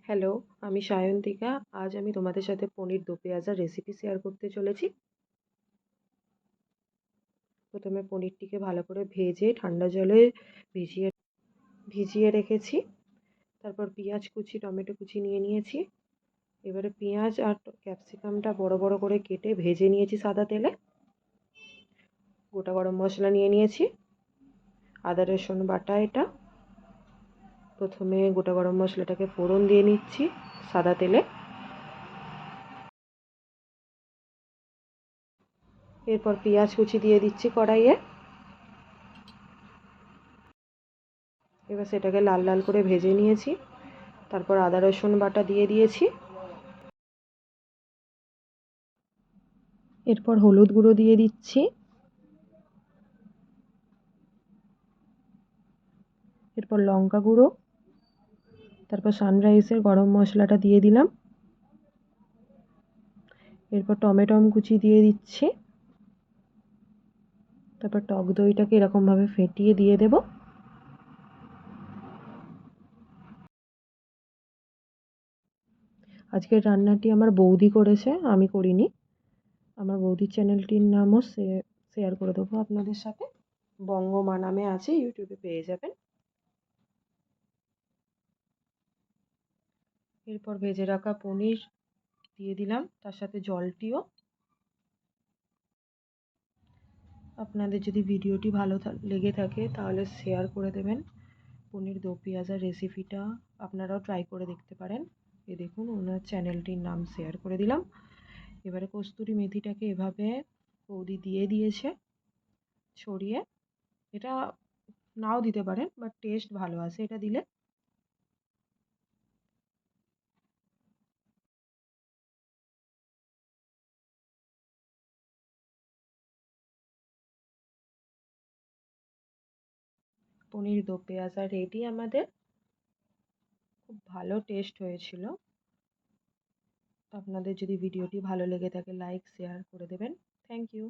Hello, আমি সায়ন্তিকা। আজ আমি তোমাদের সাথে পনির দো পেঁয়াজার রেসিপি শেয়ার করতে চলেছি। প্রথমে পনিরটিকে ভালো করে ভেজে ঠান্ডা জলে ভিজিয়ে ভিজিয়ে রেখেছি। তারপর পেঁয়াজ কুচি, টমেটো কুচি নিয়ে নিয়েছি। এবারে পেঁয়াজ আর ক্যাপসিকামটা বড় বড় করে কেটে ভেজে নিয়েছি সাদা তেলে। গোটা গরম মশলা নিয়ে নিয়েছি, আদা রসুন বাটা এটা। প্রথমে গোটা গরম মশলাটাকে ফোড়ন দিয়ে নিচ্ছি সাদা তেলে। এরপর পেঁয়াজ কুচি দিয়ে দিচ্ছি কড়াইয়ে। এবার সেটাকে লাল লাল করে ভেজে নিয়েছি। তারপর আদা রসুন বাটা দিয়ে দিয়েছি। এরপর হলুদ গুঁড়ো দিয়ে দিচ্ছি। এরপর লঙ্কা গুঁড়ো, তারপর সানরাইসের গরম মশলাটা দিয়ে দিলাম। এরপর টমেটো কুচি দিয়ে দিচ্ছি। তারপর টক দইটাকে এরকমভাবে ফেটিয়ে দিয়ে দেব। আজকের রান্নাটি আমার বৌদি করেছে, আমি করিনি। আমার বৌদির চ্যানেলটির নামও শেয়ার করে দেবো আপনাদের সাথে। বঙ্গমা নামে আছে, ইউটিউবে পেয়ে যাবেন। এরপর ভেজে রাখা পনির দিয়ে দিলাম, তার সাথে জলটিও। আপনাদের যদি ভিডিওটি ভালো লেগে থাকে তাহলে শেয়ার করে দেবেন। পনির দো পেঁয়াজার রেসিপিটা আপনারাও ট্রাই করে দেখতে পারেন। এ দেখুন, ওনার চ্যানেলটির নাম শেয়ার করে দিলাম। এবারে কস্তুরি মেথিটাকে এভাবে বৌদি দিয়ে দিয়েছে ছড়িয়ে। এটা নাও দিতে পারেন, বাট টেস্ট ভালো আসে এটা দিলে। পনির দো পেঁয়াজা রেডি আমাদের। খুব ভালো টেস্ট হয়েছিল। আপনাদের যদি ভিডিওটি ভালো লেগে থাকে লাইক শেয়ার করে দেবেন। Thank you.